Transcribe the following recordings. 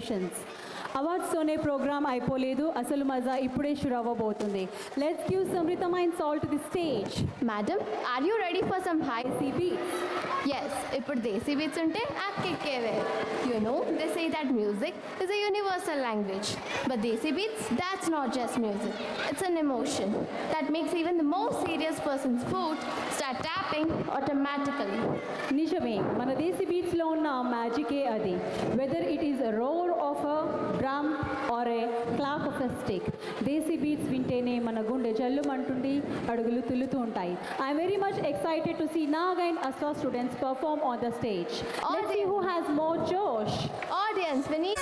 congratulations. అవార్డ్స్తోనే programme అయిపోలేదు, అసలు మజా ఇప్పుడే షురు అవ్వబోతుంది. Let's give some rhythm and soul to the stage. Madam, are you ready for some high CB. Yes, ఇప్పుడు దేశీ బీట్స్ ఉంటే అక్కెక్కేవే. You know, they say that music is a universal language. But desi beats, that's not just music. It's an emotion that makes even the most serious person's foot start tapping automatically. నిజమే, మన దేశీ బీట్స్లో ఉన్న మ్యాజికే అది. Whether it is a roar of a drum or a clack of a stick, desi beats వింటేనే మన గుండె జల్లుమంటుంది, అడుగులు తుల్లుతూ ఉంటాయి. I'm very much excited to see Nag and Aswa students perform on the stage. Let's see who has more జోష్. Audience, we need...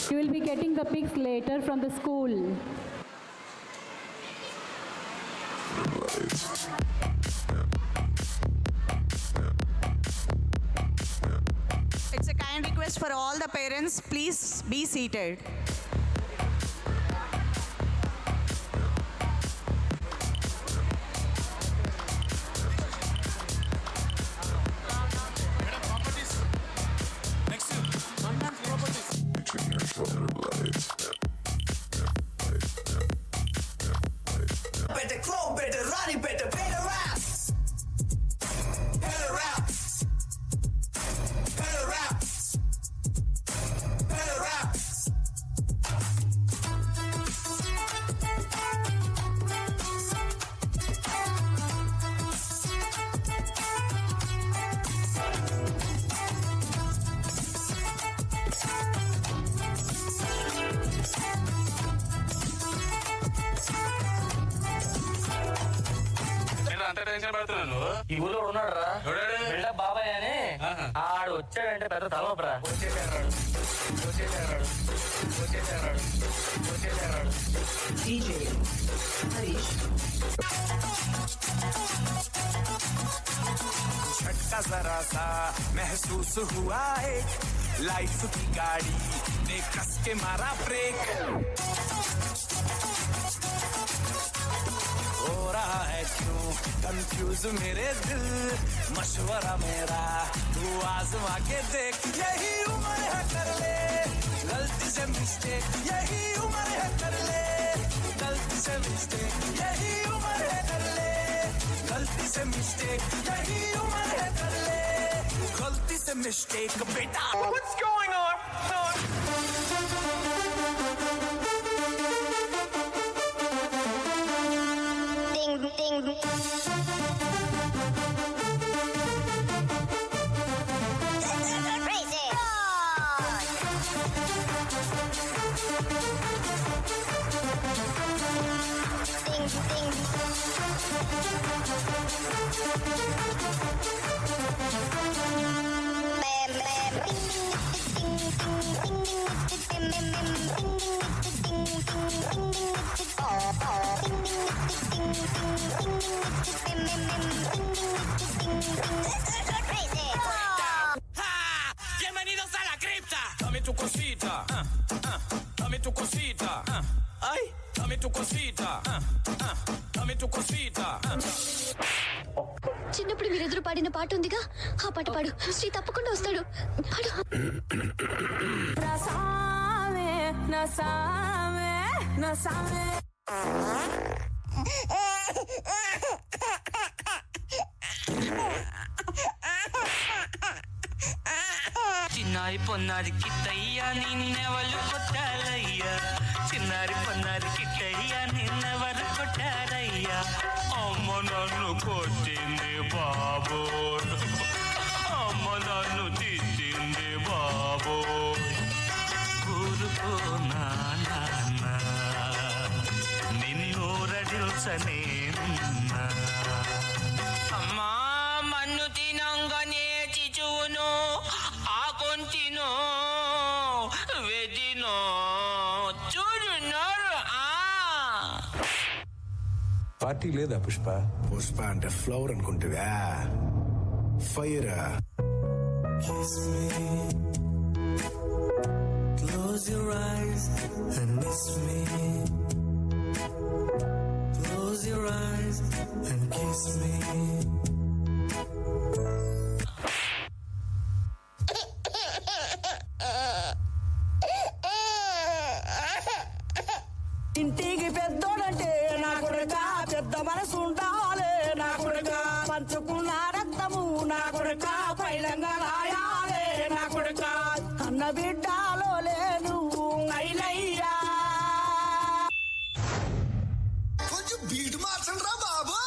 You will be getting the pics later from the school. It's a kind request for all the parents, please be seated. Better clone, better run, better rap. Better rap. Better rap. Better rap. అంత tension పడుతున్నాను. ఈ ఊళ్ళో ఉన్నాడు రా buildup బాబాయ్ అని. ఆడు వచ్చాడంటే పెద్ద తలనొప్పరా. झटका जरा सा महसूस हुआ एक लाइफ की गाड़ी ने कस के मारा ब्रेक हो रहा है क्यों कंफ्यूज मेरे दिल मशवरा मेरा तू आजमा के देख यही उम्र है कर ले गलती से मिस्टेक यही उम्र है कर ले गलती से मिस्टेक यही उम्र है कर ले गलती से मिस्टेक यही उम्र है कर ले गलती से मिस्टेक बेटा What's going on? Ding ding. Crazy. Ding ding. Bam bam. Ding ding ding ding ding ding ding ding ding ding ding oh oh ding ding ding ding ding ding crazy. Bienvenidos a la cripta. Dame tu cosita. Dame tu cosita. Ay, dame tu cosita. Dame tu cosita. చిన్నప్పుడు మీరెదురు పాడిన పాట ఉందిగా ఆ పాట పాడు శ్రీ తప్పకుండా వస్తాడు పాడు చిన్నారి పొన్నారి కిట్టయ్యా నిన్నెవరు కొట్టారయ్యా చిన్నారి పొన్నారి కిట్టయ్యా నిన్నెవరు కొట్టారయ్యా అమ్మ నన్ను కొట్టింది బాబో అమ్మ నన్ను తిట్టింది బాబో ఊరుకో నాన్న నిన్నూరడిల్సనేనున్నా అమ్మా మన్ను తినంగానే చిచువును ఆకొంటినో వెదినో చూడున్నారు పార్టీ లేదా పుష్ప? పుష్ప అంటే ఫ్లవర్ అనుకుంటుందా? Fire. Kiss me. Close your eyes and miss me. Close your eyes and kiss me. ఇంటికి పెద్దోడంటే నా కొడుక పెద్ద మనసు ఉండాలే నా కొడుక పంచుకున్న రక్తము నా కొడుక పైలంగా రాయాలే నా కొడుక అన్న బిడ్డలో లేను అయినయ్యా కొంచెం బీట్ మార్చండి రా బాబు.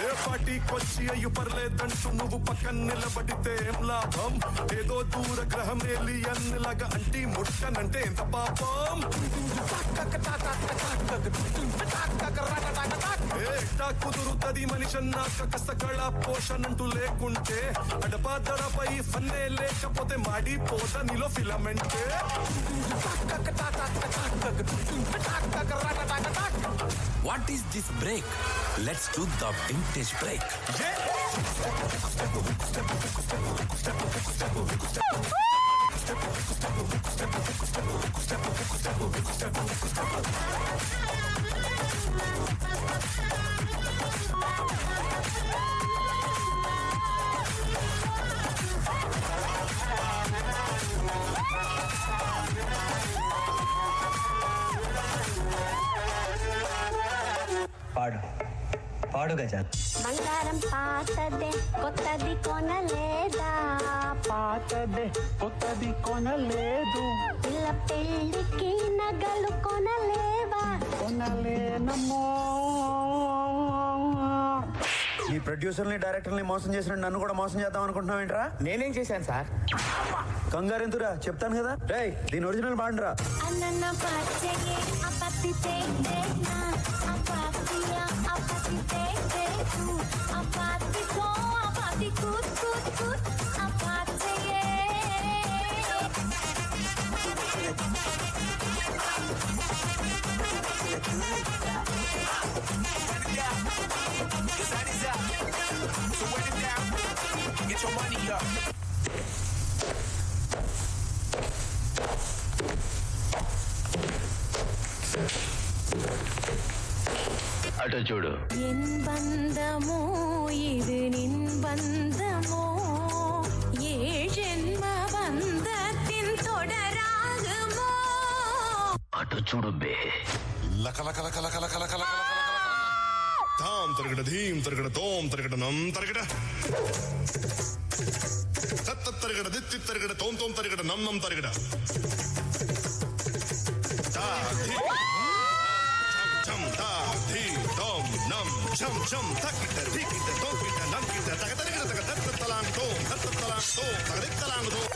ఏ పార్టీ పైకొచ్చి అయ్యు పర్లేదంటూ నువ్వు పక్కన నిలబడితే ఏం లాభం? ఏదో దూర గ్రహం ఏలియన్ లాగా అంటి ముట్టనంటే ఎంత పాపం? ఏటా కుదురుతది మనిషన్నాక కసకళ పోషణంటూ లేకుంటే అడపాదడపై ఫన్నే లేకపోతే మాడిపోత నీలో ఫిలమెంటే. What is this break? Let's do the vintage break. పాడు పాడు గజాల్. బంగారం పాతదే కొత్తది కొనలేదా? పాతదే కొత్తది కొనలేదు, పిల్ల పెళ్ళికి నగలు కొనలేవా? కొనలేనమ్మో. ఈ ప్రొడ్యూసర్ని డైరెక్టర్ని మోసం చేసిన నన్ను కూడా మోసం చేద్దాం అనుకుంటున్నావు ఏంట్రా? నేనేం చేశాను సార్? కంగారు ఎందురా, చెప్తాను కదా. రేయ్ దీని ఒరిజినల్ పాడండిరా. అన్న పచ్చగే అపతి తేనా అపాతియా అపతి తేకు అపాతికో అపాతి కూత్ కూత్ కూత్ అపాతియే. Get your money up. అటు చూడు. ఎన్ బంధమో ఇది నిన్ బంధమో ఏ జన్మ బంధத்தின் தொடராகுமோ. అటు చూడు బే. లక లక లక లక లక లక లక తాం తరగడ ధీం తరగడ తోం తరగడ నం తరగడ తత్త తరగడ దిత్తి తరగడ తోం తోం తరగడ నం నం తరగడ తా ధీ చం తా ధీ తోం నం చం చం తక్కిట ధికిట తోకిట నంకిట తగ తరగడ తగ తత్త తలాంగ్ తోం తత్త తలాంగ్ తోం తగదిక్ తలాంగ్ తోం.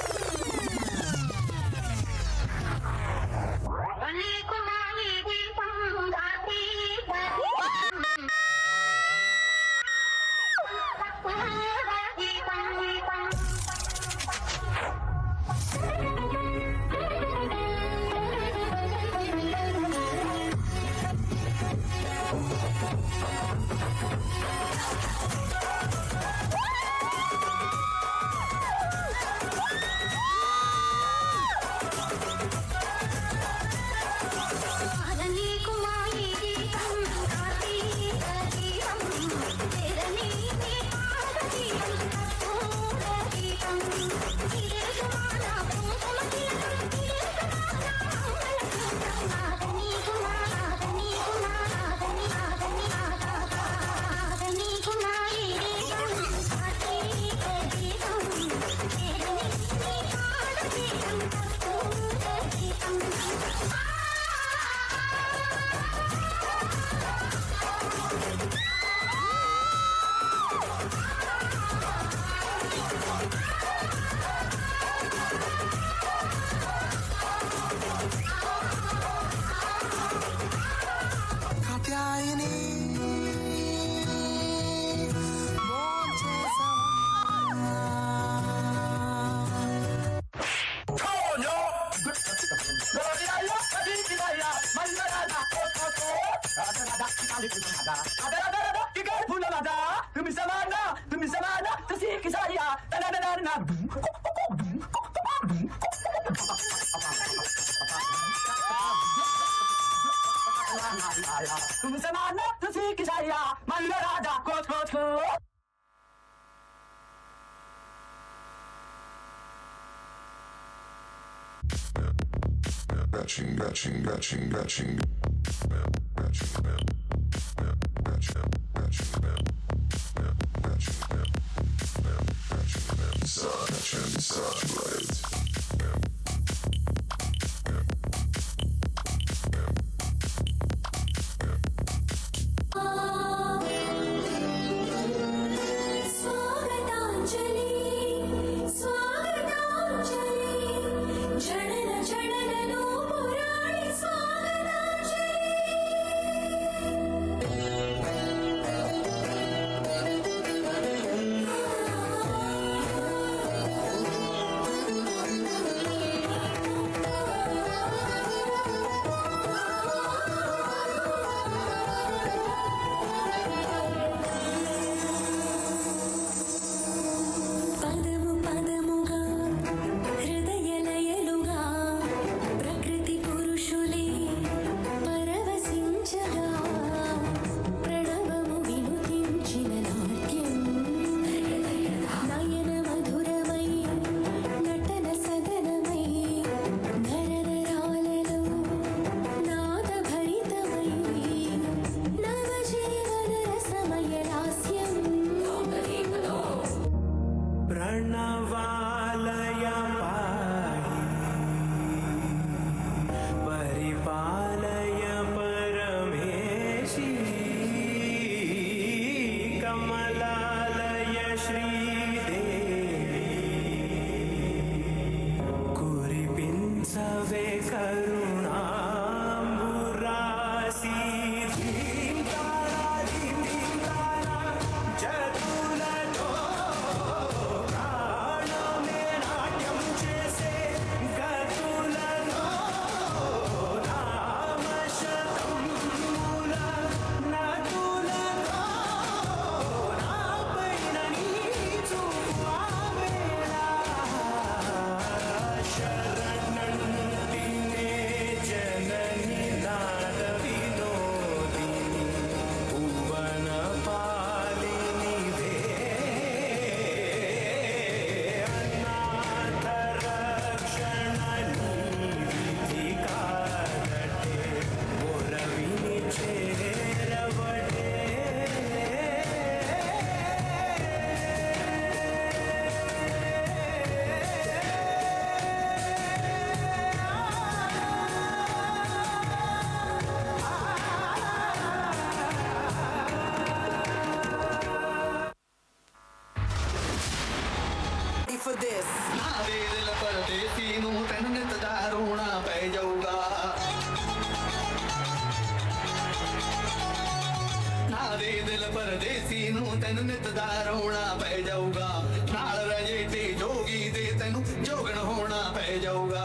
परदेसी नू तेन नित दा रोना पै जाऊगा नाल रजे ते जोगी दे तेनू जोगण होना पै जाऊगा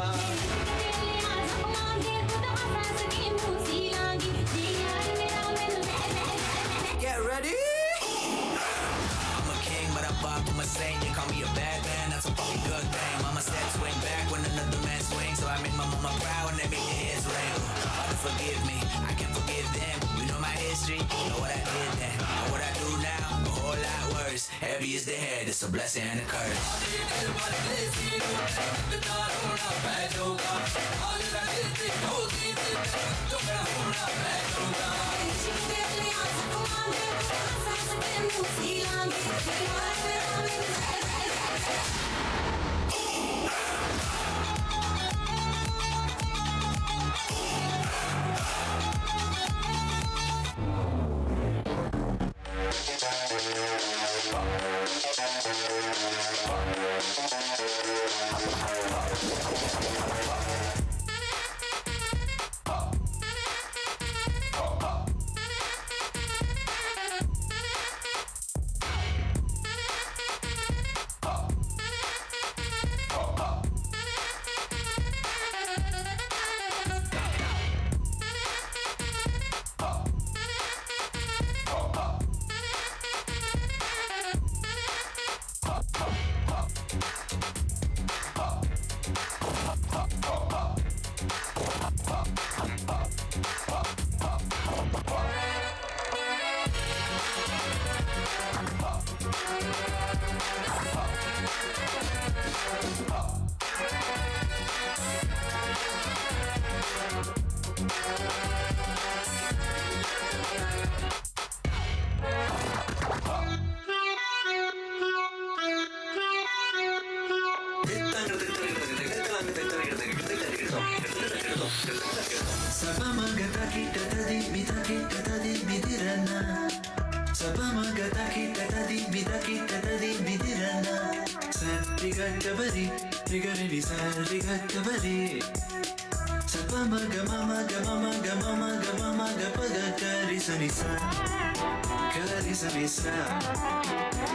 Get ready. I'm a king, but I bop to my saint. You call me a bad man, that's a fucking good thing. Mama said swing back when another man swings, so I make my mama proud when they make their heads ring. Father, forgive me, I can forgive them. You know my history, know what I did then. Know what I do now, a whole lot worse. Heavy is the head, it's a blessing and a curse.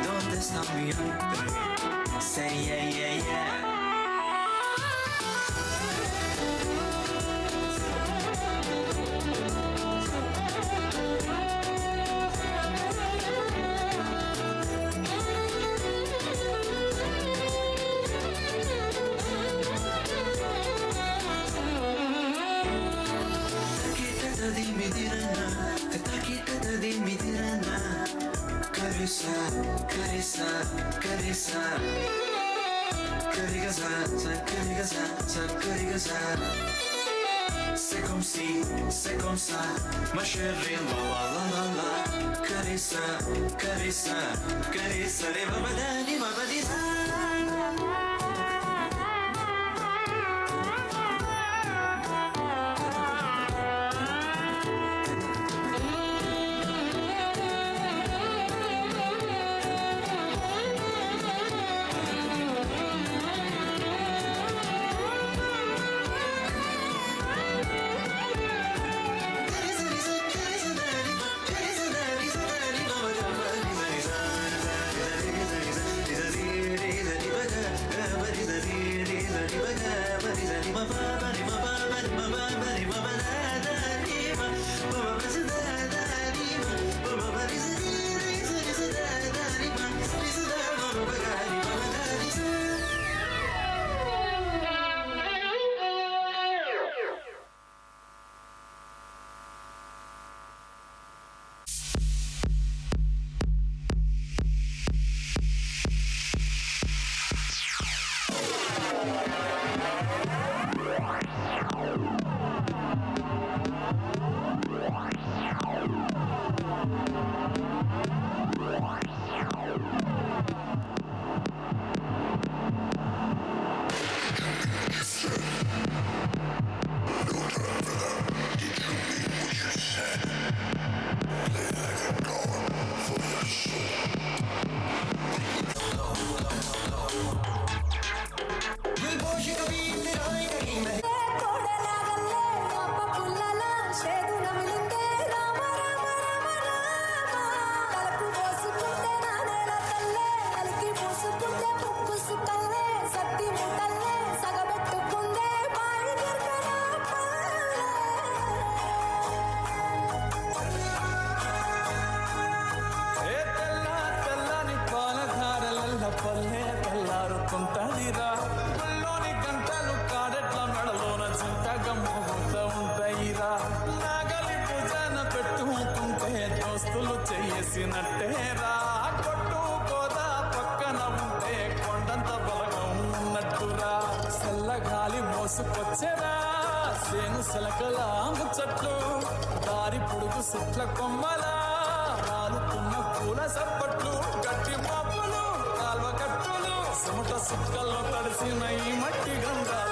Don't stop me up. Say yeah, yeah, yeah. Carissa, carissa, carigasa, carigasa, carigasa. C'est comme ça, ma chérie, la la la la. Carissa, carissa, carissa, le babadani, babadisa. తెలిసినట్టేరా కొట్టు కోదా పక్కన ఉంటే కొండంత బలగం ఉన్నట్టురా చల్లగాలి మోసుకొచ్చేరా సేను సెలకల ముచ్చట్లు దారి పొడుగు చెట్ల కొమ్మలా రాలుతున్న పూల సప్పట్లు గట్టి మాపులు కాల్వ కట్టులు చెమట సుక్కల్లో తడిసిన ఈ మట్టి గంధాల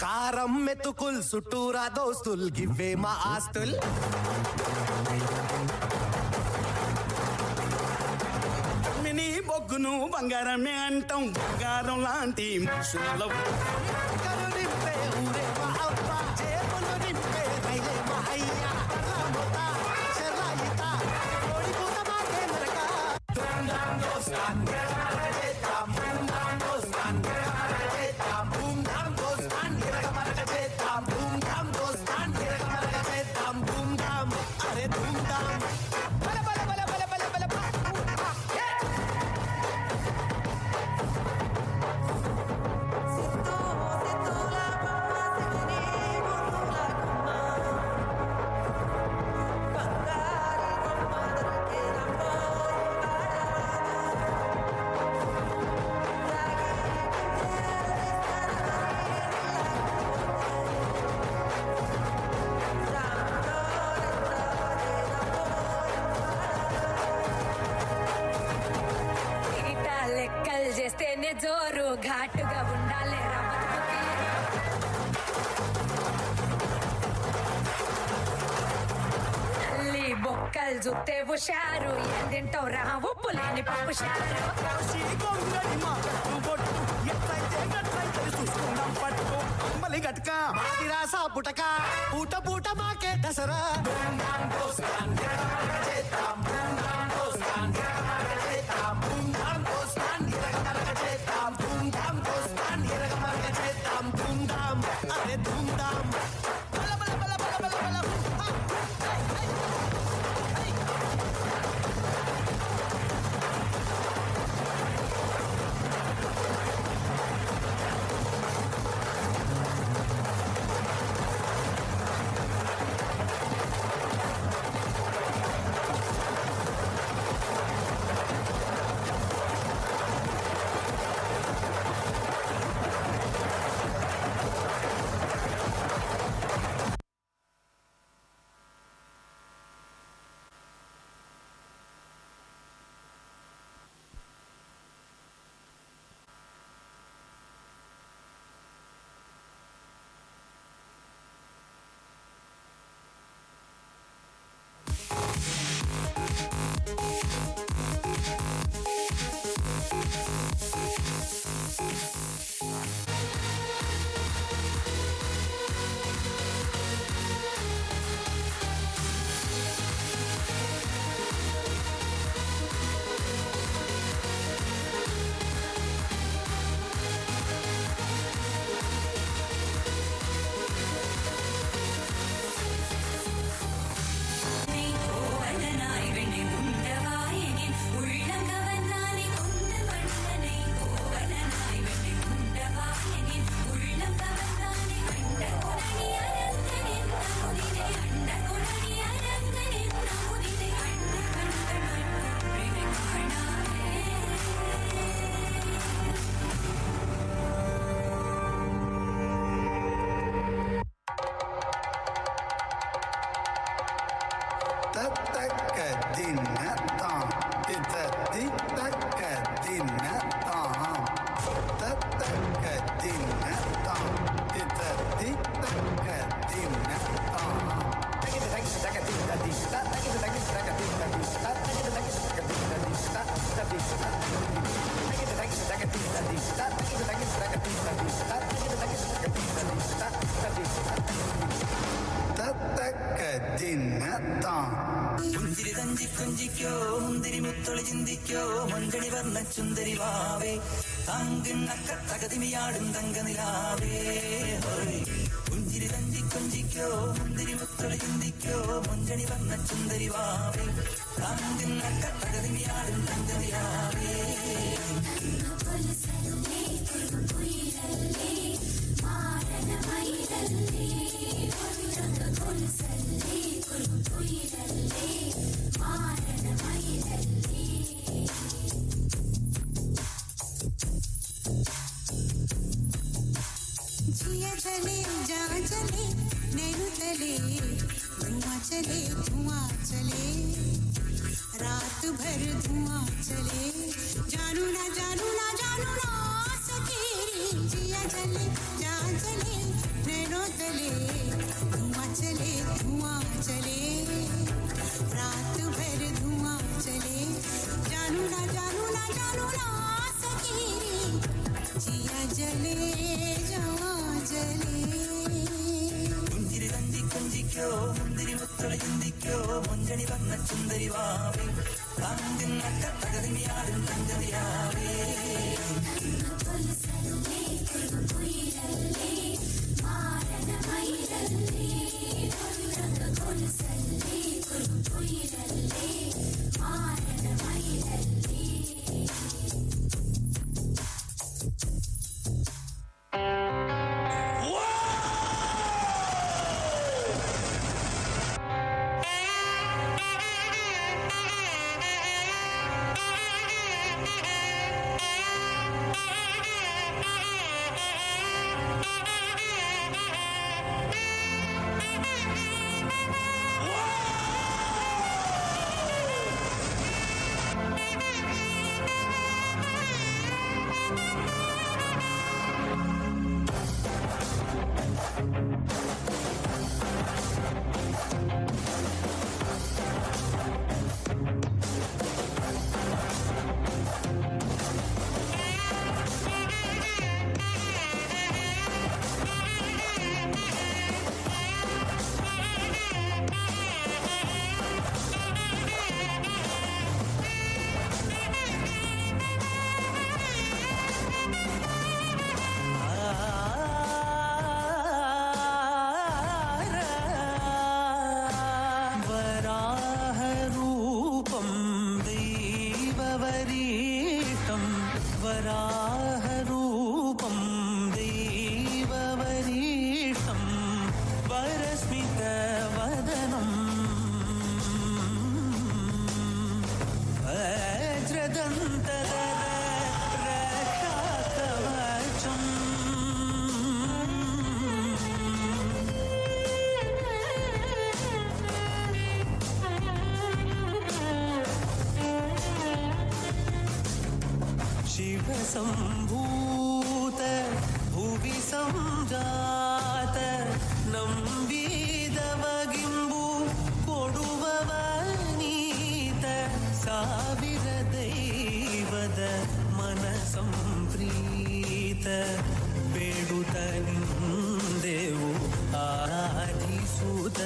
కారం మెతుకుల్ చుట్టూరా దోస్తుల్ గివ్వే మా ఆస్తుల్ మినీ బొగ్గును బంగారమే అంటాం బంగారం లాంటి మనుషుల్లో నింపే ఊరే మా అవ్వ చేపలు నింపే రైలే మా అయ్యా చెర్రాయిత కోడికూత మాకే నరక సిద్ధు కల్ జుత్తే హుషారు ఏం తింటావు రా ఉప్పు లేని పప్పు షారు గొంగడి మాటలు బొట్టు ఎట్లయితే గట్లయితే చూసుకుందాం పట్టు అంబలి గట్క మాదిరాసా పుటక పూట పూట మాకే దసరా అరే ధూమ్ధామ్ బల బల బల బల బల బల പുഞ്ചിരി തഞ്ചി കുഞ്ചിക്കോ മുന്തിരി മുത്തൊളി ചിന്തിക്കോ മഞ്ചണി വർണ്ണ ചുന്ദരി വാവേ താങ്കിണ്ണക്ക തകതിമിയാടും തങ്കനിലാവേ പുഞ്ചിരി തഞ്ചി കുഞ്ചിക്കോ മുന്തിരി മുത്തൊളി ചിന്തിക്കോ മഞ്ചണി വർണ്ണ ചുന്ദരി വാവേ താങ്കിണ്ണക്ക തകതിമിയാടും തങ്കനിലാവേ जिया चले जा चले नैनु चले धुआं चले रात भर धुआं चले जानू ना सकेरी जिया चले जा चले नैनो चले धुआं चले रात भर धुआं चले जानू ना सकेरी जिया जले പുഞ്ചിരി തഞ്ചി കുഞ്ചിക്കോ മുന്തിരി മുത്തൊളി ചിന്തിക്കോ മഞ്ചണി വർണ്ണ ചുന്ദരി വാവേ താങ്കിണ്ണക്ക തകതിമിയാടും തങ്കനിലാവേ దంతదర రక్షాకవచం शिव संभूत भुवि संजात नंबीदवगिंबु कोडुववनीत ಸಾವಿರ ದೈವದ ಮನ Samprita ಬೇಡುತ್ತ ನಿಂದೆವು ಆರಾಧಿಸುತ್ತ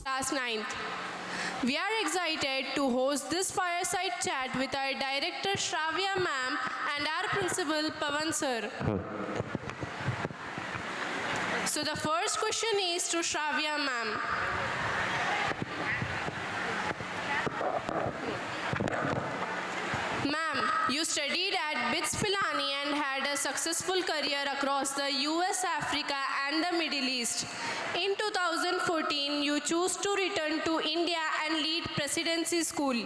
Class 9th. We are excited to host this fireside chat with our director Shravya ma'am and our principal Pavan sir. So the first question is to Shravya ma'am. Ma'am, you studied at BITS Pilani and had a successful career across the US, Africa and the Middle East. In 2014, you chose to return to India and lead Presidency School.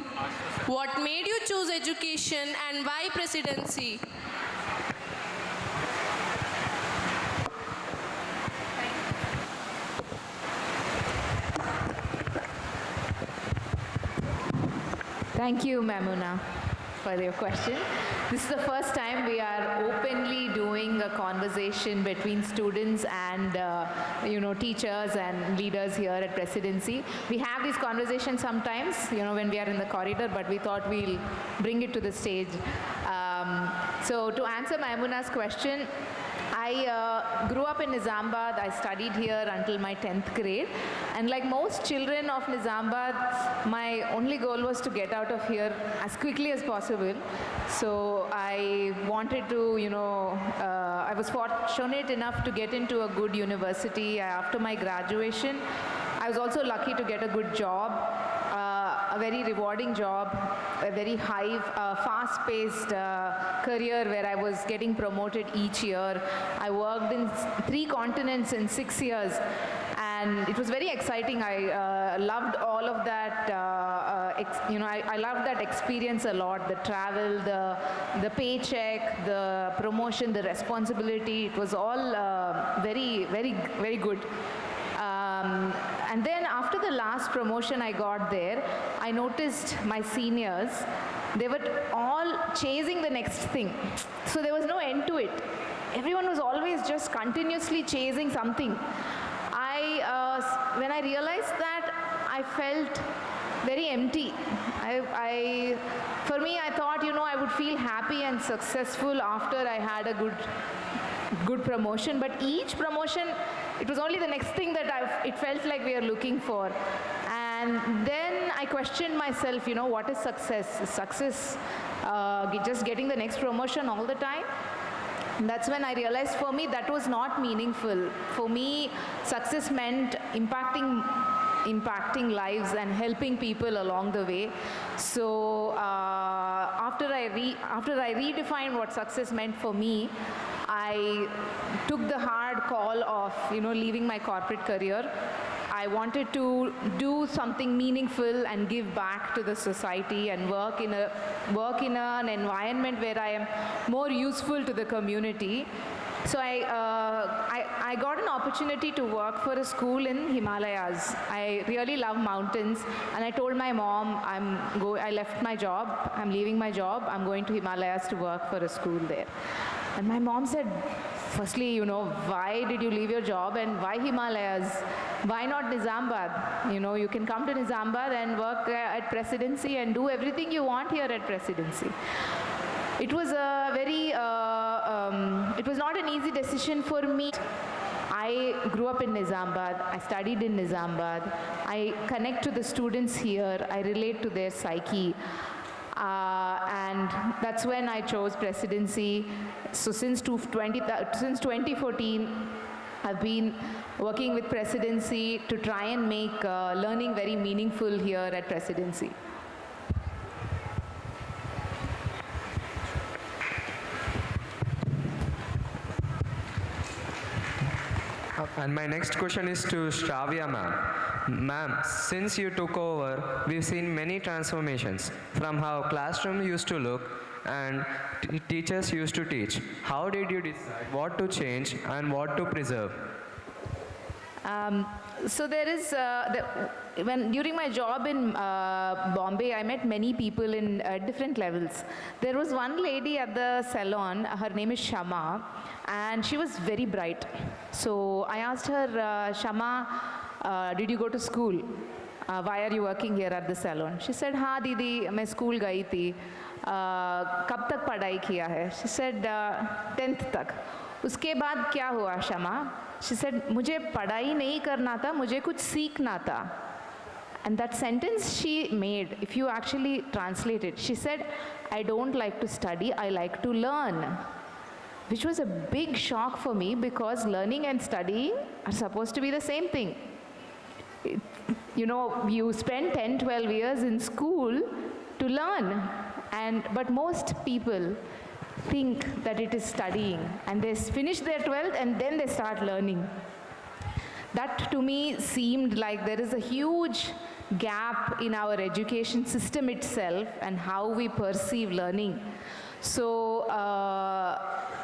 What made you choose education and why Presidency? Thank you, Mamuna, for your question. This is the first time we are openly doing a conversation between students and teachers and leaders here at Presidency. We have these conversations sometimes, when we are in the corridor, but we thought we'll bring it to the stage. So to answer Mamuna's question, I grew up in Nizamabad. I studied here until my 10th grade. And like most children of Nizamabad, my only goal was to get out of here as quickly as possible. So I wanted to, I was fortunate enough to get into a good university after my graduation. I was also lucky to get a good job, a very rewarding job, a very high, fast-paced career where I was getting promoted each year. I worked in 3 continents in 6 years. And and it was very exciting. I loved all of that. I loved that experience a lot. The travel, the paycheck, the promotion, the responsibility. It was all very, very, very good. And then after the last promotion I got there, I noticed my seniors, they were all chasing the next thing. So there was no end to it. Everyone was always just continuously chasing something. When I realized that, I felt very empty. For me, I thought, I would feel happy and successful after I had a good promotion, but each promotion, it was only the next thing that it felt like we are looking for. And then I questioned myself, what is success? Is success just getting the next promotion all the time? And that's when I realized for me that was not meaningful. For me, success meant impacting lives and helping people along the way. So after I redefined what success meant for me, I took the hard call of leaving my corporate career. I wanted to do something meaningful and give back to the society and work in an environment where I am more useful to the community. So I got an opportunity to work for a school in Himalayas. I really love mountains, and I told my mom I left my job, I'm leaving my job, I'm going to Himalayas to work for a school there. And my mom said, firstly, why did you leave your job and why Himalayas? Why not Nizamabad? You can come to Nizamabad and work at Presidency and do everything you want here at Presidency. It was it was not an easy decision for me. I grew up in Nizamabad, I studied in Nizamabad, I connect to the students here, I relate to their psyche. And that's when I chose Presidency. So since 2014, I've been working with Presidency to try and make learning very meaningful here at Presidency. And my next question is to Shravya ma'am. Ma'am, since you took over, we've seen many transformations from how classroom used to look and teachers used to teach. How did you decide what to change and what to preserve? So there is, during my job in Bombay, I met many people in different levels. There was one lady at the salon, her name is Shama, and she was very bright. So I asked her, Shama, did you go to school? Why are you working here at the salon? She said, हाँ दीदी, मैं school गई थी. कब तक पढ़ाई किया है? She said, 10th तक. उसके बाद क्या हुआ शमा? She said, मुझे पढ़ाई नहीं करना था, मुझे कुछ सीखना था. And that sentence she made, if you actually translate it, she said, I don't like to study, I like to learn. Which was a big shock for me because learning and studying are supposed to be the same thing. You spend 10, 12 years in school to learn, but most people think that it is studying, and they finish their 12th and then they start learning. That to me seemed like there is a huge gap in our education system itself and how we perceive learning. So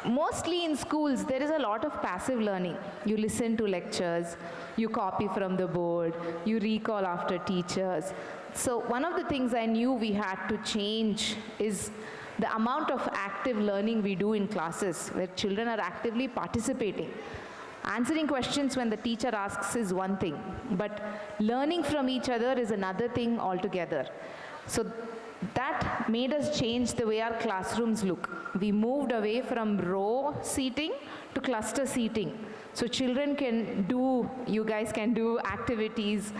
mostly in schools there is a lot of passive learning. You listen to lectures, you copy from the board, you recall after teachers. So one of the things I knew we had to change is the amount of active learning we do in classes where children are actively participating. Answering questions when the teacher asks is one thing, but learning from each other is another thing altogether. So that made us change the way our classrooms look. We moved away from row seating to cluster seating. So children you guys can do activities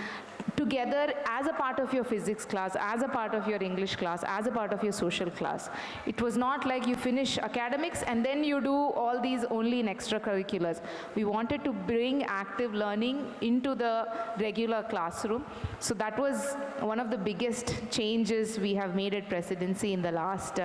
together as a part of your physics class, as a part of your English class, as a part of your social class. It was not like you finish academics and then you do all these only in extracurriculars. We wanted to bring active learning into the regular classroom. So that was one of the biggest changes we have made at Presidency in the last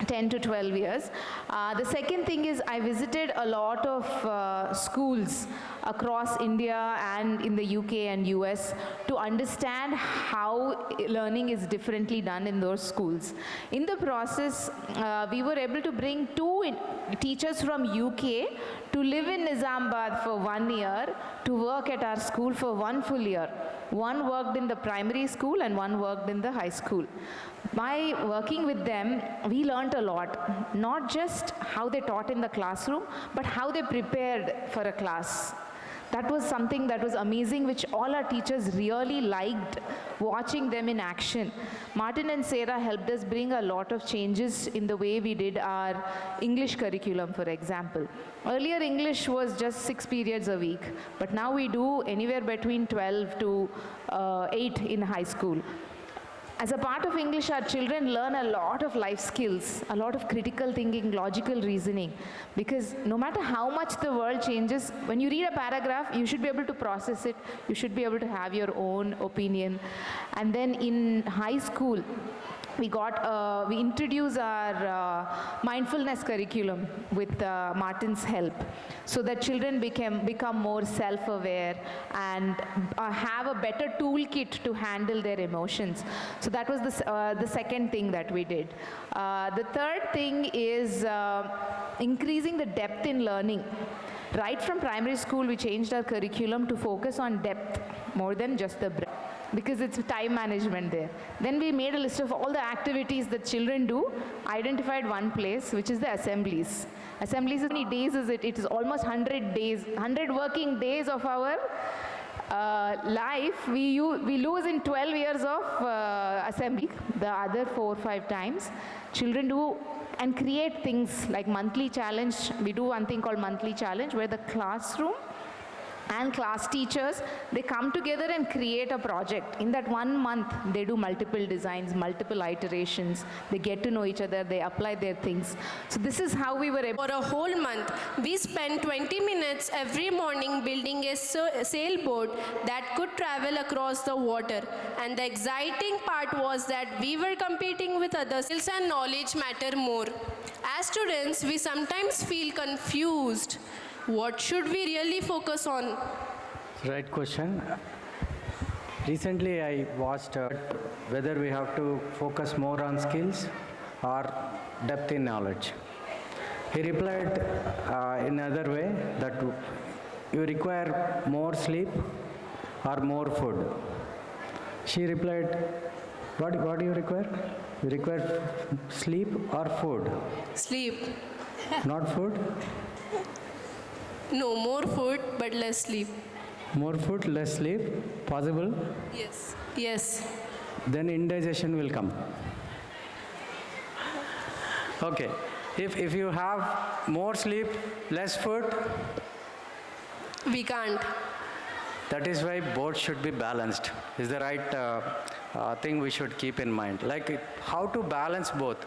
10 to 12 years. The second thing is I visited a lot of schools across India and in the UK and US to understand how learning is differently done in those schools. In the process, we were able to bring two teachers from UK to live in Nizamabad for 1 year to work at our school for 1 full year. One worked in the primary school and one worked in the high school. By working with them, we learned a lot, not just how they taught in the classroom, but how they prepared for a class. That was something that was amazing, which all our teachers really liked, watching them in action. Martin and Sarah helped us bring a lot of changes in the way we did our English curriculum, for example. Earlier, English was just 6 periods a week, but now we do anywhere between 12 to 8 in high school. As a part of English, our children learn a lot of life skills, a lot of critical thinking, logical reasoning, because no matter how much the world changes, when you read a paragraph, you should be able to process it, you should be able to have your own opinion. And then in high school, we introduced our mindfulness curriculum with Martin's help, so that children become more self-aware and have a better toolkit to handle their emotions. So that was the second thing that we did. The third thing is increasing the depth in learning. Right from primary school, we changed our curriculum to focus on depth more than just the breadth, because it's time management there. Then we made a list of all the activities that children do, identified one place, which is the assemblies. Assemblies, how many days is it? It is almost 100 days, 100 working days of our life. We lose in 12 years of assembly, the other 4 or 5 times. Children do and create things like monthly challenge. We do one thing called monthly challenge, where the classroom and class teachers, they come together and create a project. In that 1 month, they do multiple designs, multiple iterations. They get to know each other, they apply their things. So this is how we were able. For a whole month, we spent 20 minutes every morning building a sailboat that could travel across the water. And the exciting part was that we were competing with others. Skills and knowledge matter more. As students, we sometimes feel confused. What should we really focus on? Right question. Recently I watched whether we have to focus more on skills or depth in knowledge. He replied in another way that you require more sleep or more food. She replied, what do you require? You require sleep or food? Sleep. Not food? No, more food but less sleep. More food, less sleep, possible? Yes. Yes. Then indigestion will come. Okay, if you have more sleep, less food? We can't. That is why both should be balanced. Is the right thing we should keep in mind. Like how to balance both.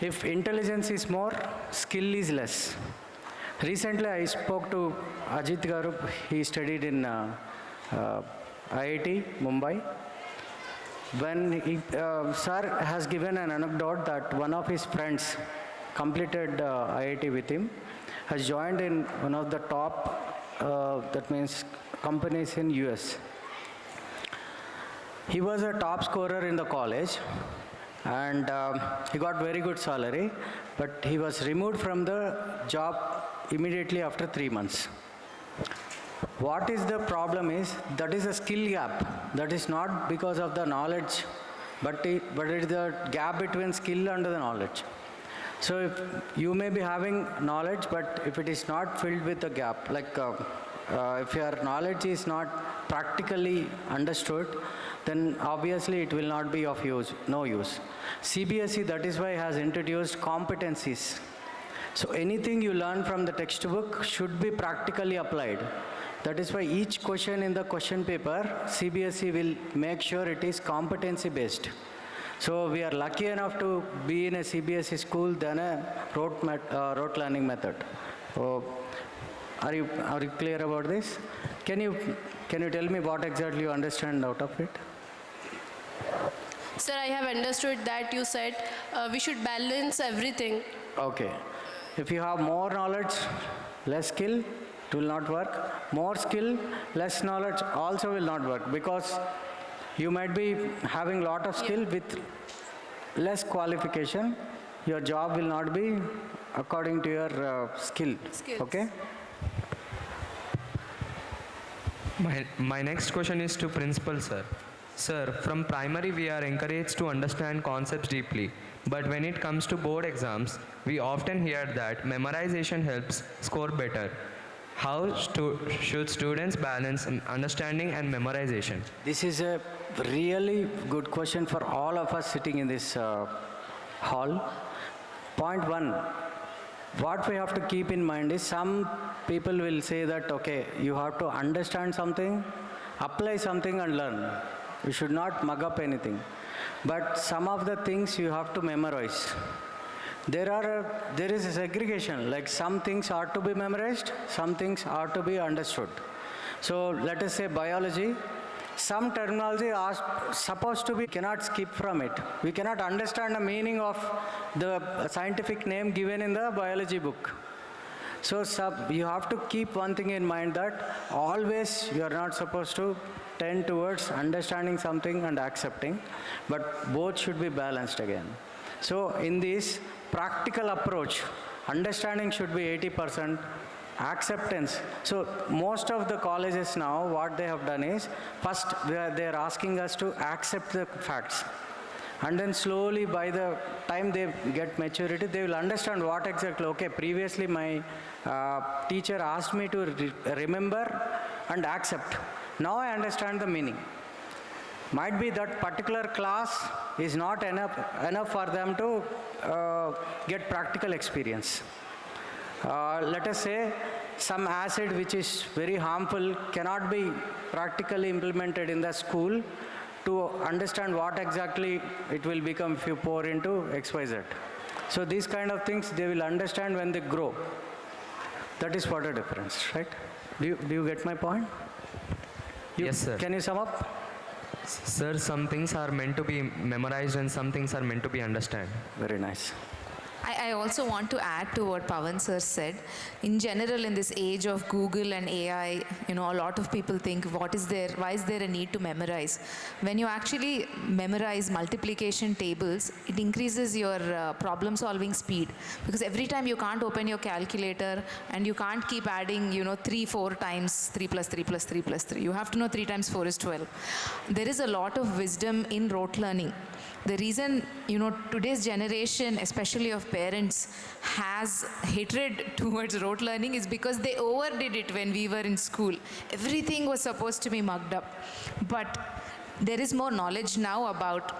If intelligence is more, skill is less. Recently, I spoke to Ajit Garu. He studied in IIT, Mumbai. When sir has given an anecdote that one of his friends completed IIT with him, has joined in one of the top, that means companies in US. He was a top scorer in the college, and he got very good salary, but he was removed from the job immediately after 3 months. What is the problem is, that is a skill gap. That is not because of the knowledge, but it is the gap between skill and the knowledge. So if you may be having knowledge, but if it is not filled with a gap, like if your knowledge is not practically understood, then obviously it will not be of use, no use. CBSE, that is why, has introduced competencies. So anything you learn from the textbook should be practically applied. That is why each question in the question paper, CBSE will make sure it is competency based. So we are lucky enough to be in a CBSE school than a rote learning method. So are you clear about this? Can you tell me what exactly you understand out of it? Sir, I have understood that you said we should balance everything. Okay. If you have more knowledge, less skill, it will not work. More skill, less knowledge also will not work, because you might be having lot of skill with less qualification. Your job will not be according to your skill. Skills. Okay? My next question is to Principal, sir. Sir, from primary we are encouraged to understand concepts deeply, but when it comes to board exams, we often hear that memorization helps score better. How should students balance understanding and memorization? This is a really good question for all of us sitting in this hall. Point one, what we have to keep in mind is, some people will say that, okay, you have to understand something, apply something and learn. You should not mug up anything. But some of the things you have to memorize. There is a segregation, like some things are to be memorized, some things are to be understood. So let us say biology, some terminology are supposed to be, cannot skip from it. We cannot understand the meaning of the scientific name given in the biology book. So you have to keep one thing in mind, that always you are not supposed to tend towards understanding something and accepting, but both should be balanced again. So in this practical approach, understanding should be 80%, acceptance. So most of the colleges now, what they have done is, first they are asking us to accept the facts. And then slowly, by the time they get maturity, they will understand what exactly, okay, previously my teacher asked me to remember and accept. Now I understand the meaning. Might be that particular class is not enough for them to get practical experience. Let us say some acid which is very harmful cannot be practically implemented in the school to understand what exactly it will become if you pour into XYZ. So these kind of things they will understand when they grow. That is what a difference, right? Do you get my point? Yes, sir. Can you sum up? Sir, some things are meant to be memorized and some things are meant to be understood. Very nice. I also want to add to what Pawan sir said. In general, in this age of Google and AI, a lot of people think, why is there a need to memorize? When you actually memorize multiplication tables, it increases your problem solving speed. Because every time you can't open your calculator and you can't keep adding, 3, 4 times 3 plus 3 plus 3 plus 3. You have to know 3 times 4 is 12. There is a lot of wisdom in rote learning. The reason, today's generation, especially of parents, has hatred towards rote learning is because they overdid it when we were in school. Everything was supposed to be mugged up. But there is more knowledge now about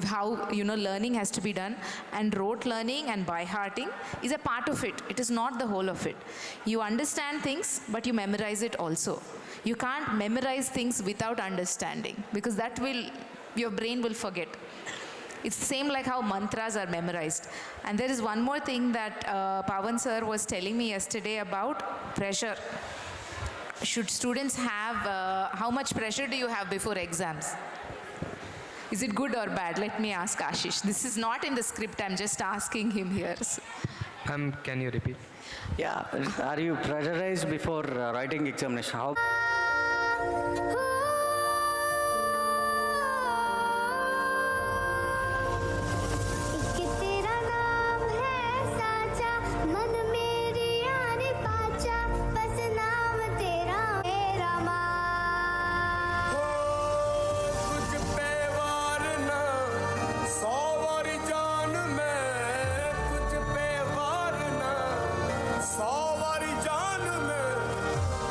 how, learning has to be done. And rote learning and by-hearting is a part of it. It is not the whole of it. You understand things, but you memorize it also. You can't memorize things without understanding, because your brain will forget. It's the same like how mantras are memorized. And there is one more thing that Pawan sir was telling me yesterday about pressure. Should students have, how much pressure do you have before exams? Is it good or bad? Let me ask Ashish. This is not in the script, I'm just asking him here. Can you repeat? Yeah, are you pressurized before writing examination? How?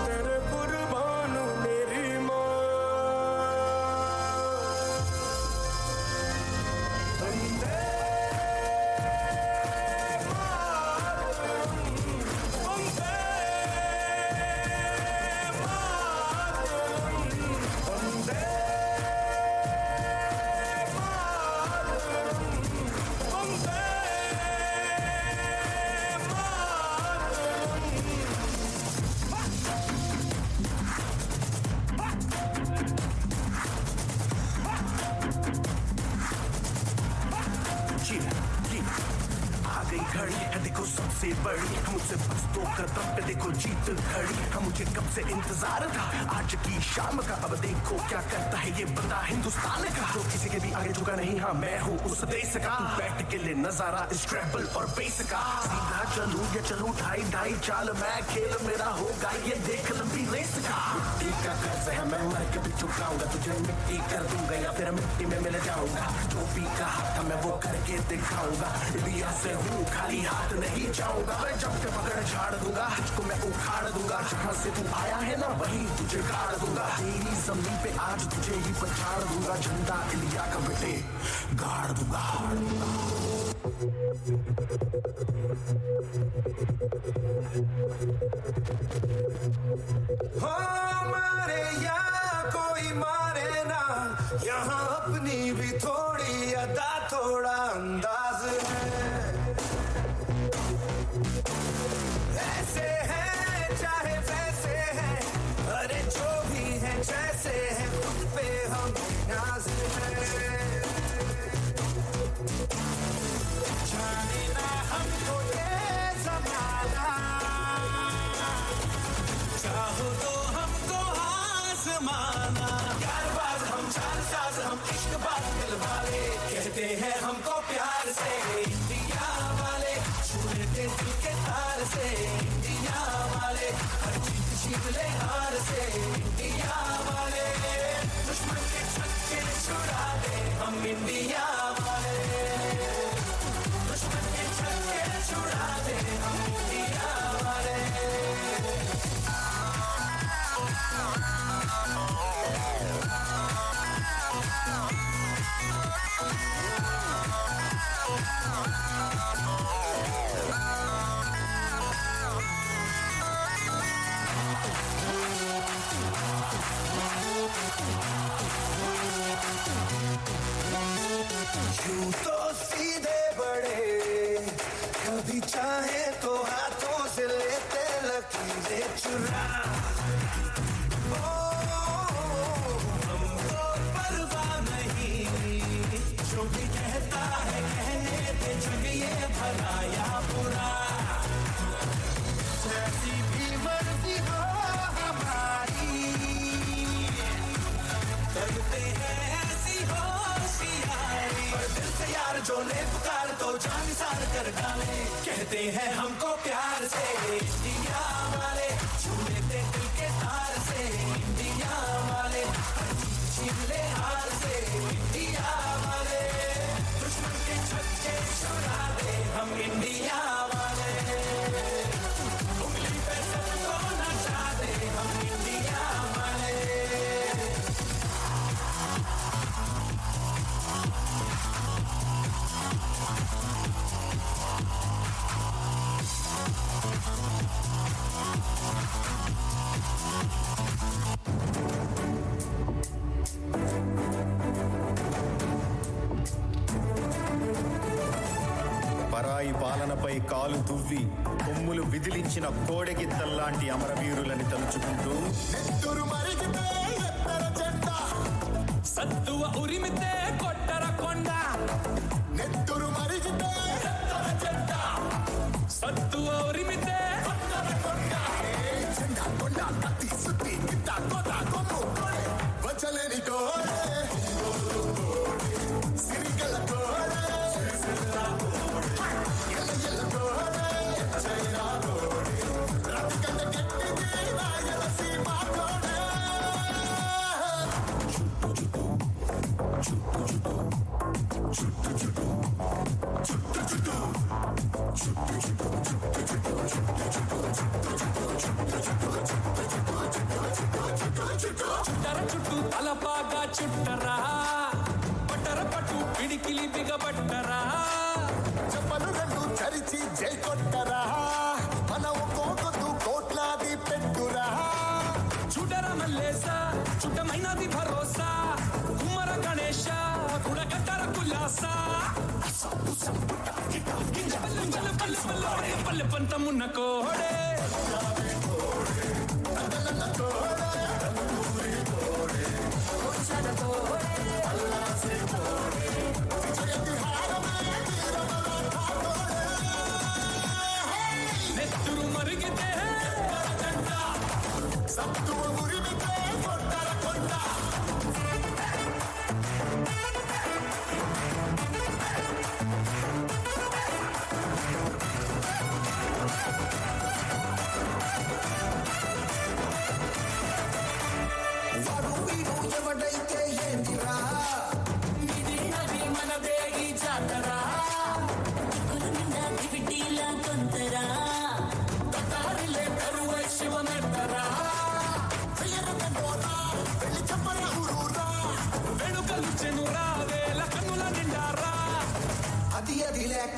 तेरे कुर्बान मेरी माँ हमसे बड़ी, मुझसे बस 2 कदम पे देखो जीत खड़ी। हम मुझे कब से इंतजार था आज की शाम का, अब देखो क्या करता है ये बंदा हिंदुस्तान का। जो किसी के भी आगे झुका नहीं, हाँ मैं हूँ उस देश का। बैठ के ले नजारा इस ट्रैवल और बेस का। सीधा चलूं या चलूं ढाई ढाई चाल, मैं खेल मेरा होगा ये देख लंबी रेस का। मिट्टी का कर्ज है मैं मर के भी चुकाऊंगा, तुझे मिट्टी कर दूंगा या फिर मिट्टी में मिल जाऊंगा। जो भी कहा था मैं वो करके दिखाऊंगा, इंडिया से हूँ खाली हाथ नहीं जाऊंगा। मैं जब के पकड़ झाड़ दूंगा, तुझको मैं उखाड़ दूंगा। जहाँ से तू आया है ना वहीं तुझे गाड़ दूंगा। तेरी जमीन पे आज तुझे ही पछाड़ दूंगा, झंडा इंडिया का बेटे गाड़ दूंगा। हो मारे या कोई मारे ना, यहाँ अपनी भी थोड़ी अदा थोड़ा अंदाज है। ऐसे हैं चाहे वैसे हैं, अरे जो भी है जैसे है, खुद पे हम नाज है। जाने ना हमको ये ज़माना, चाहो तो हमको आसमाना। यारबाज हम चालसाज हम इश्कबाज दिल वाले, कहते हैं हमको प्यार से इंडिया वाले। छू लेते दिल के तार से इंडिया वाले, हर जीत जीत ले हार से इंडिया वाले। दुश्मन के छक्के छुड़ा दे हम इंडिया वाले, दुश्मन के छक्के छुड़ा दे हम इंडिया वाले। यूं तो सीधे बड़े, कभी चाहे तो हाथों से लेते लकीरें चुरा। हमको परवाह नहीं, जो भी कहता है कहने दे, जग ये भला या बुरा। जैसी भी मर्जी हो हमारी, करते हैं ऐसी होशियारी। पर दिल से यार जो ले पुकार तो जान सार कर डाले, कहते हैं हमको प्यार से इंडिया वाले। छू लेते दिल के तार से इंडिया वाले, छीन ले हार से इंडिया वाले। दुश्मन के छक्के छुड़ा दे हम इंडिया वाले, उंगली पे सबको नचा दे हम इंडिया वाले। పరాయి పాలనపై కాలు దువ్వి కొమ్ములు విదిలించిన కోడెగిత్తల్లాంటి అమరవీరులని తలుచుకుంటూ నెత్తురు మరిగితే ఎత్తర జెండా, సత్తువ ఉరిమితే కొట్టర కొండ. నెత్తురు మరిగితే ఎత్తర జెండా, సత్తువ ఉరిమితే కొట్టర కొండ. జెండా కొండ కత్తి సుత్తి గిత్త కోట కొమ్ము కోడే, వచ్చలేని కోడే సిరిగల కోడే, ఎల్ల ఎల్ల కోడే చైనా కోడే, రతికండ గట్టిది రాయలసీమ కోడే. చుట్టర చుట్టూ తలపాగా చుట్టరా, పట్టర పట్టు పిడికిలి బిగబట్టరా. చెప్పలు రెండు చరిచి జై కొట్టరా, మన ఒక్కొక్కదు కోట్లాది పెట్టురా. చుడర మల్లేస చుట్టమైనది భరోసా, కుమ్మర గణేశ కుడగట్టర కుల్లాస. పల్లె పంతమున్న కోడే, లాలిచెను రావేల కన్నుల నిండారా అది అది లేక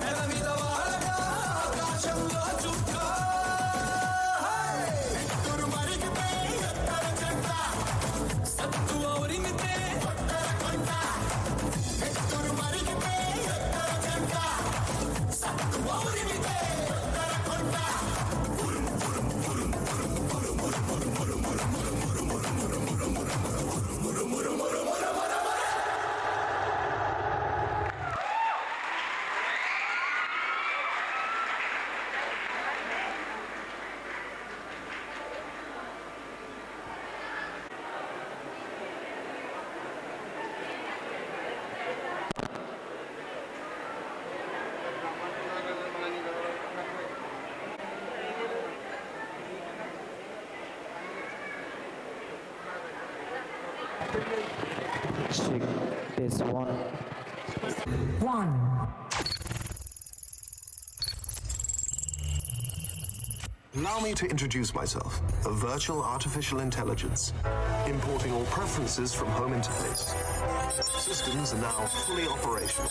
నెల మీద వాడగా ఆకాశంలో చుట్టా ఎత్తురు మరిగితే ఎత్తర జంట సత్తు ఔరిమితే కొత్తర కొండ ఎత్తురు మరిగితే ఎత్తర జంట సత్తు ఔరిమితే కొత్తర కొండ Check. Test 1. Allow me to introduce myself, a virtual artificial intelligence, importing all preferences from home interface. Systems are now fully operational.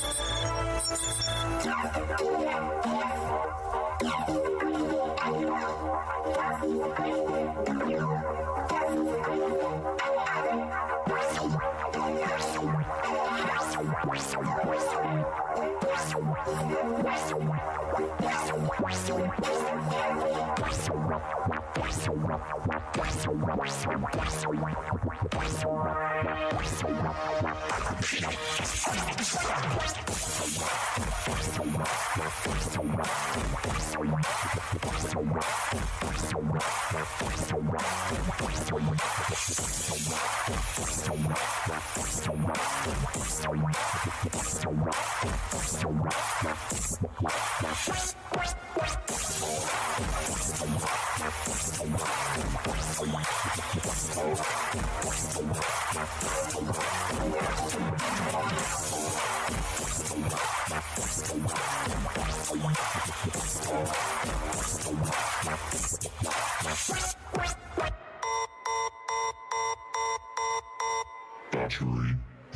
Battery low.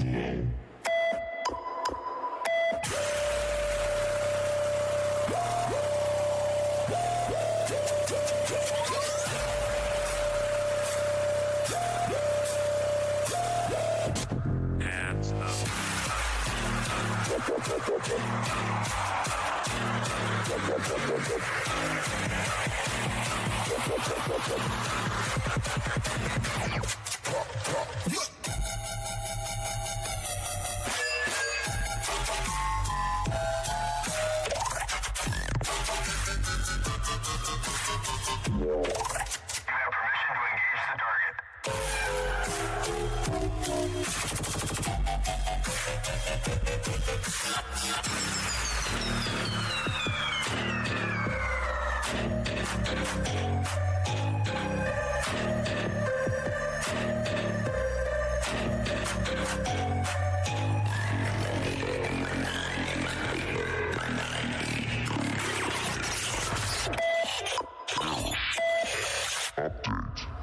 Hands up.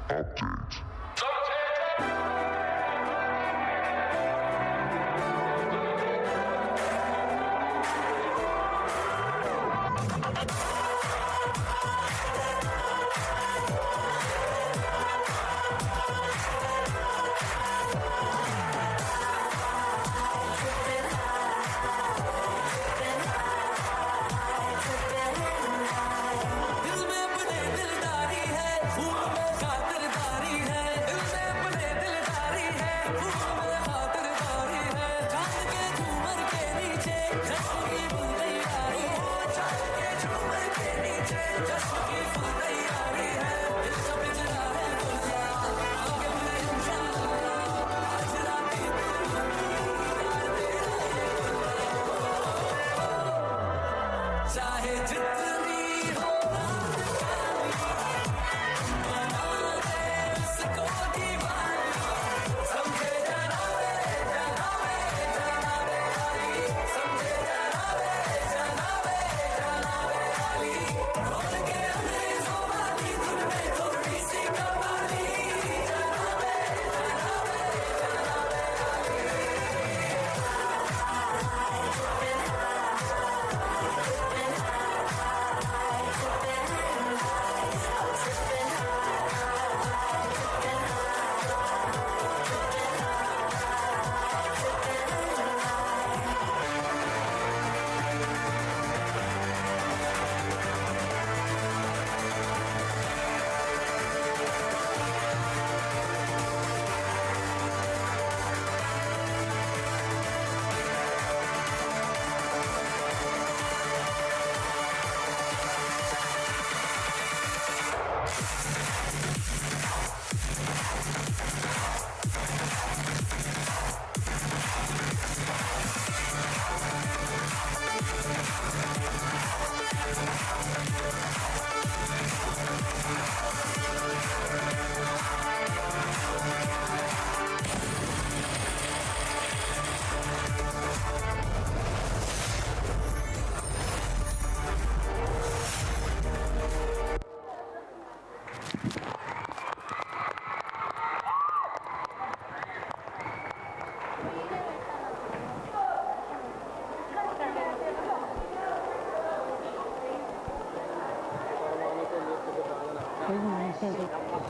Update. दिल में बने दिलदारी है फूल में खातिरदारी है दिल में बने दिलदारी है फूल में खातिरदारी है चांद के झूमर के नीचे जश्न की फुल तैयारी है चांद के झूमर के नीचे जश्न की फुल तैयारी है दिल का पिंजरा है दुनिया आगे मैं इंशाअल्लाह आज रात की चाहे जितनी हो बना दे उसको दीवानी समझे जनाबे जनाबे जनाबे आई समझे जनाबे जनाबे जनाबे आई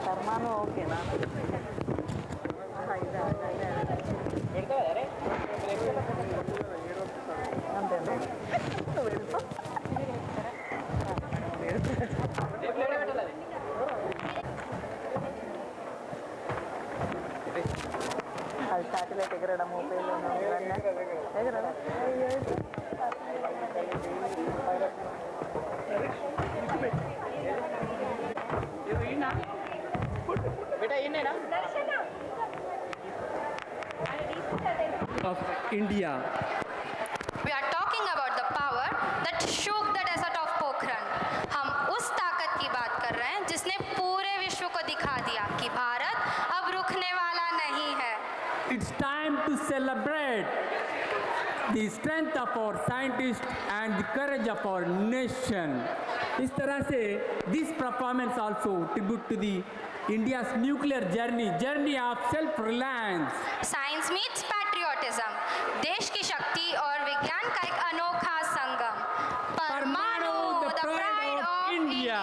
परमाणु ओकेना అంతేనా వెళ్ళిపో అది శాటిలైట్ ఎగరడం మొబైల్ ఎగరడం of India. We are talking about the power that shook the desert of Pokhran. हम उस ताकत की बात कर रहे हैं जिसने पूरे विश्व को दिखा दिया कि भारत अब रुकने वाला नहीं है. It's time to celebrate the strength of our scientists and the courage of our nation. इस तरह से this performance also tribute to the India's nuclear journey of self-reliance. Science meets patriotism. देश की शक्ति और विज्ञान का एक अनोखा संगम. परमाणु, the pride of India.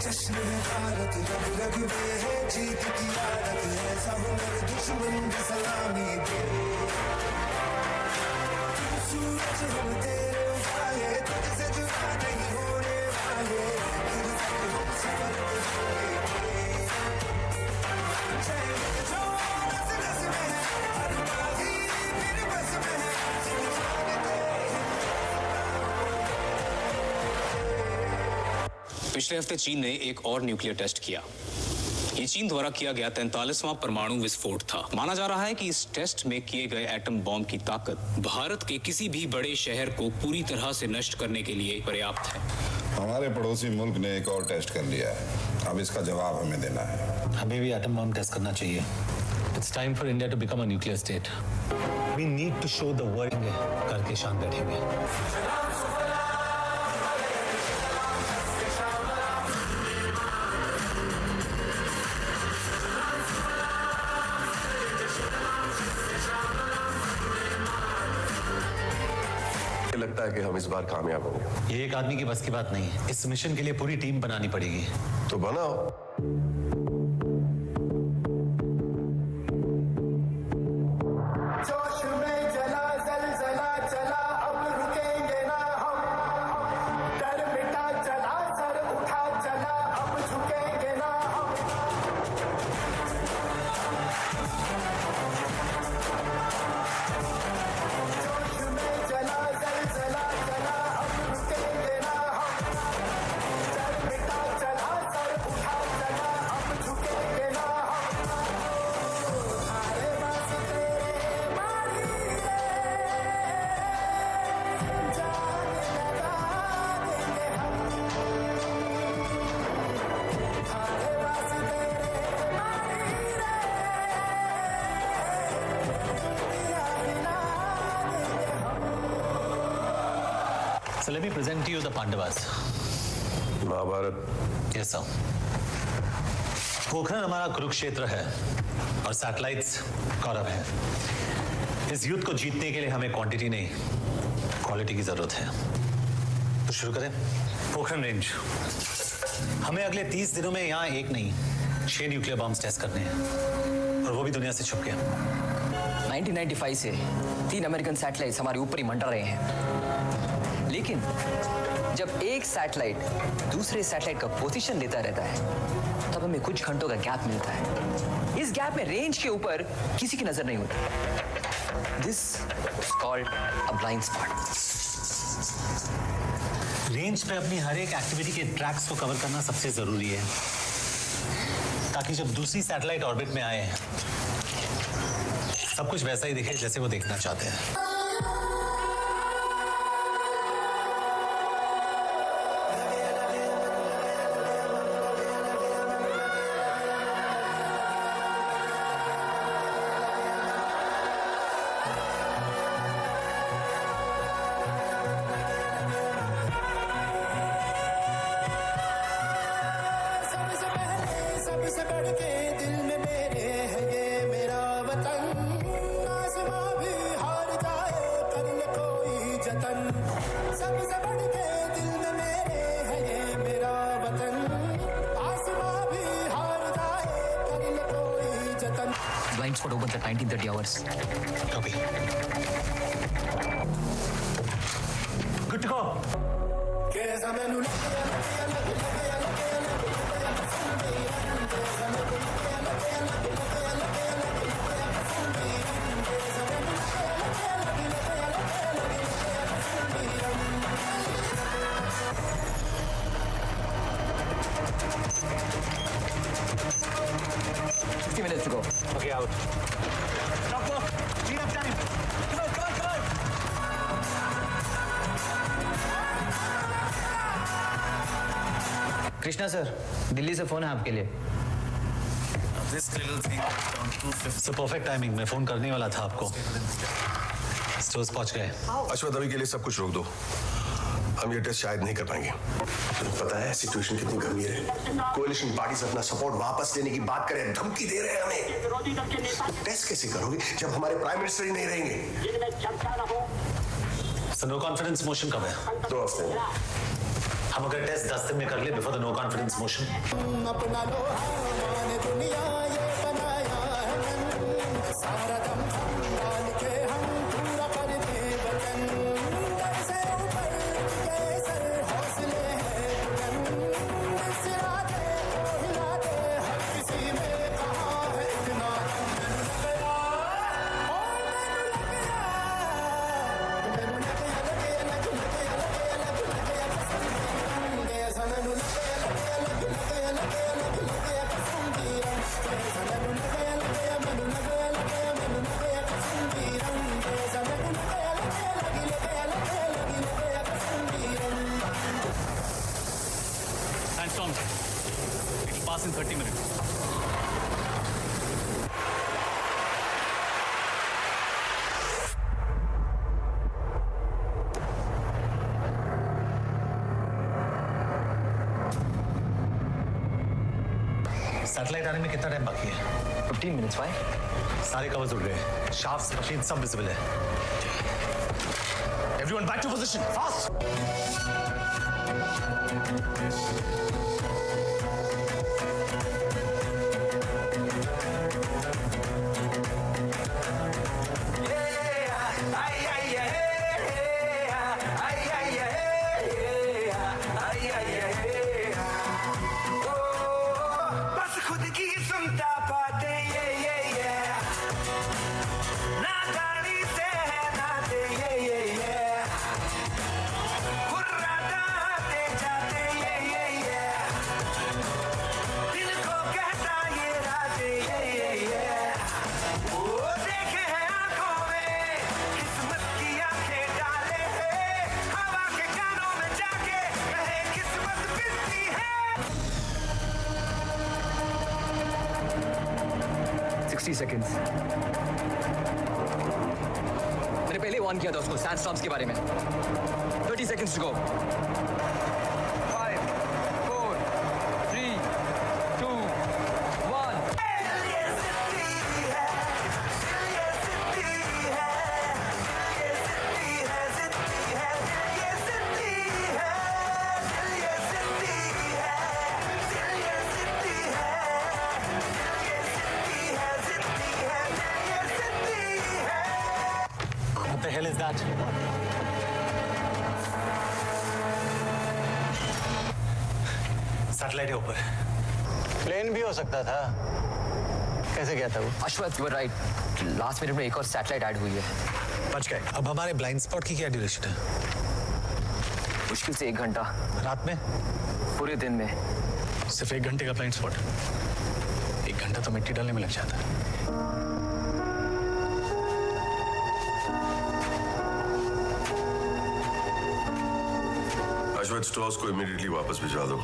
जश्न है भारत रग रग में है जीत की आदत है सब मेरे दुश्मन की सलामी दे सूरज हम तेरे उठाए तुझसे जुदा नहीं होने वाले हम सफर जो नस नस में है हर बाजी फिर बस में है पिछले हफ्ते चीन ने एक और न्यूक्लियर टेस्ट किया. ये चीन द्वारा किया गया 43वां परमाणु विस्फोट था. माना जा रहा है कि इस टेस्ट में किए गए एटम बॉम्ब की ताकत भारत के किसी भी बड़े शहर को पूरी तरह से नष्ट करने के लिए पर्याप्त है. हमारे पड़ोसी मुल्क ने एक और टेस्ट कर लिया है. अब इसका जवाब हमें देना है. हमें भी एटम बॉम्ब टेस्ट करना चाहिए. It's time for India to become a nuclear state. We need to show the world करके शान बैठेंगे. लगता है कि हम इस बार कामयाब होंगे. ये एक आदमी की बस की बात नहीं है. इस मिशन के लिए पूरी टीम बनानी पड़ेगी. तो बनाओ. जोश में जला जलजला चला अब रुकेंगे ना हम डर मिटा चला सर उठा चला अब झुकेंगे ना हम जोश में जला जलजला चला अब रुकेंगे ना हम डर मिटा चला सर उठा चला अब झुकेंगे ना हम हारे वास्ते मारी So let me present to you the Pandavas. Mahabharat. Yes, sir. Pokhran हमारा कुरुक्षेत्र है और सैटेलाइट्स कौरव है. इस युद्ध को जीतने के लिए हमें क्वांटिटी नहीं क्वालिटी की जरूरत है. तो शुरू करें. पोखरण रेंज. हमें अगले 30 दिनों में यहाँ एक नहीं 6 न्यूक्लियर बॉम्ब्स टेस्ट करने हैं और वो भी दुनिया से छुप के. 1995 से 3 अमेरिकन सैटेलाइट्स हमारे ऊपर ही मंडरा रहे हैं. लेकिन जब एक सैटेलाइट दूसरे सैटेलाइट का पोजीशन लेता रहता है तब हमें कुछ घंटों का गैप मिलता है. इस गैप में रेंज के ऊपर किसी की नजर नहीं होती. This is called a blind spot. Range पे अपनी हर एक एक्टिविटी के ट्रैक्स को कवर करना सबसे जरूरी है ताकि जब दूसरी सैटेलाइट ऑर्बिट में आए सब कुछ वैसा ही दिखे जैसे वो देखना चाहते हैं. सबसे बढ़ के दिल में मेरे है ये मेरा वतन. आसमां भी हार जा Blind spot opens at 19:30 hours. Copy. Good to go. Minutes to go. Okay, out. Doctor, speed up time. Come on. Krishna sir, Delhi से फोन है आपके लिए. This little thing. So perfect timing. मैं फोन करने वाला था आपको. स्टोर्स पहुंच गए. अश्वथ, अभी के लिए सब कुछ रोक दो. हम ये टेस्ट शायद नहीं कर पाएंगे. तुम्हें पता है सिचुएशन कितनी गंभीर है. कोalition पार्टीज अपना सपोर्ट वापस लेने की बात करें, धमकी दे रहे हैं हमें. टेस्ट कैसे करोगे जब हमारे प्राइम मिनिस्टर ही नहीं रहेंगे? So no confidence motion कब है? 2 हफ्ते. हम अगर टेस्ट 10 दिन में कर ले before the no confidence motion. अपना लो हमारे दुनिया ये बनाया है सारा दम डाल के हम पूरा कर दे वतन. से ऊपर कैसर हौसले हैं बुलंद. सिरा दे तो हिला दे हर किसी में कहाँ है इतना. Sandstorm. It will pass in 30 minutes. Satellite आने में कितना टाइम बाकी है? 15 minutes. Why? सारे कवर्स उड़ गए. शाफ्ट्स, मशीन सब विजिबल है. Everyone back to position. Fast. बस खुद की सुनता पाते ये ना गाड़ी से है ना दे ये कुर्राता आते जाते ये दिल को कहता ये राते ये वो देखे हैं आंखों में किस्मत की आंखें डाले हैं हवा के कानों में जाके कहे किस्मत बिकती है. 60 seconds. मैंने पहले वार्न किया था उसको सैंडस्टॉर्म्स के बारे में. 30 seconds to go. 5, 4, 3, 2, 1. What the hell is that? Satellite है ऊपर. प्लेन भी हो सकता था. कैसे गया था वो? Ashwath, you were right. Last minute में एक और सैटेलाइट ऐड हुई है. बच गए. अब हमारे ब्लाइंड स्पॉट की क्या ड्यूरेशन है? मुश्किल से 1 घंटा. रात में? पूरे दिन में. सिर्फ 1 घंटे का ब्लाइंड स्पॉट. 1 घंटा तो मिट्टी डालने में लग जाता है. अश्वथ, स्टॉर्स को इमीडिएटली वापस भिजवा दो.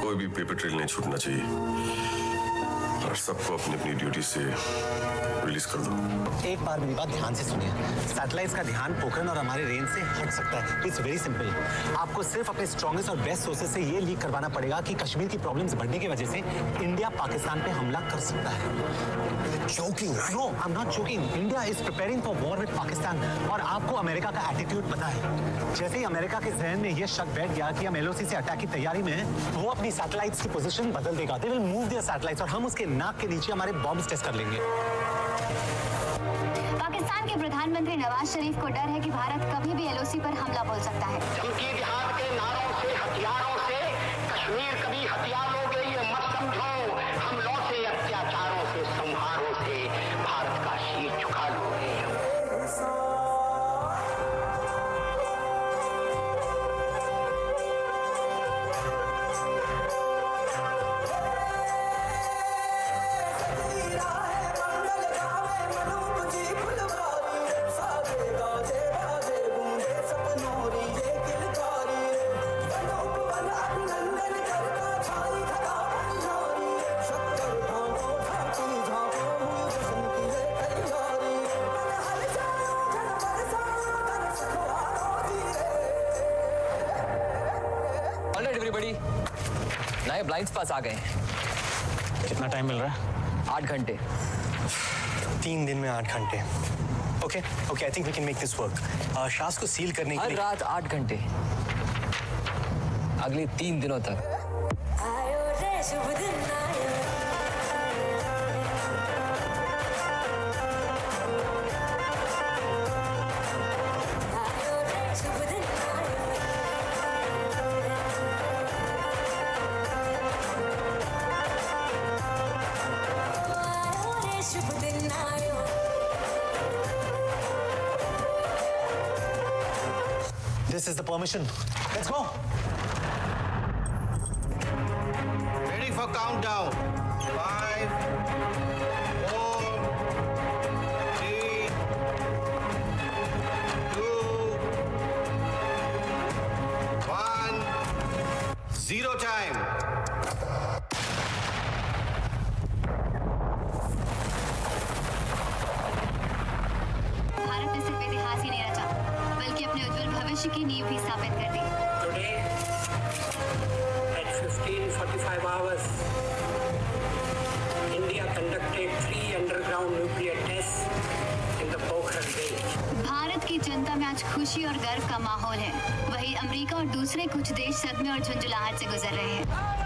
कोई भी पेपर ट्रेल नहीं छूटना चाहिए और सबको अपनी अपनी ड्यूटी से रिलीज कर दो। एक बार मेरी बात ध्यान से सुनिए। सैटेलाइट्स का ध्यान पोखरण और हमारे रेंज से हट सकता है। It's very simple. आपको सिर्फ अपने स्ट्रॉन्गेस्ट और बेस्ट सोर्सेज से ये लीक करवाना पड़ेगा कि कश्मीर की प्रॉब्लम्स बढ़ने की वजह से इंडिया पाकिस्तान पे हमला कर सकता है। Joking, right? No, I'm not joking. India is preparing for war with Pakistan. और आपको अमेरिका का एटीट्यूड पता है। जैसे ही अमेरिका के जहन में ये शक बैठ गया कि हम LOC से अटैक की तैयारी में हैं, वो अपनी सैटेलाइट्स की पोजीशन बदल देगा। They will move their satellites और हम उसके नाक के नीचे हमारे बॉम्ब्स टेस्ट कर लेंगे। पाकिस्तान के प्रधानमंत्री नवाज शरीफ को डर है कि भारत कभी भी LOC पर हमला बोल सकता है। धमकी जिहाद के नारों से, हथियारों से कश्मीर कभी हथियार लोगे ये मत समझो। हमलों से, अत्याचारों से, संहारों से भारत का शीर झुका लोगे। नए ब्लाइंड्स पास आ गए हैं। कितना टाइम मिल रहा है? 8 घंटे। 3 दिन में 8 घंटे। Okay, I think we can make this work. शास को सील करने के हर लिए रात 8 घंटे अगले 3 दिनों तक। This is the permission. Let's go. Ready for countdown. 5, 4, 3, 2, 1. 0 time. Bharat ने सिर्फ इतिहास ही नहीं रचा, बल्कि अपने उज्जवल भविष्य की नींव भी स्थापित कर दी। Today, at 15:45 hours, India conducted 3 underground nuclear tests in the Pokhran range. Bharat की जनता में आज खुशी और गर्व का माहौल है। वहीं अमेरिका और दूसरे कुछ देश सदमे और झुंझुलाहट से गुजर रहे हैं।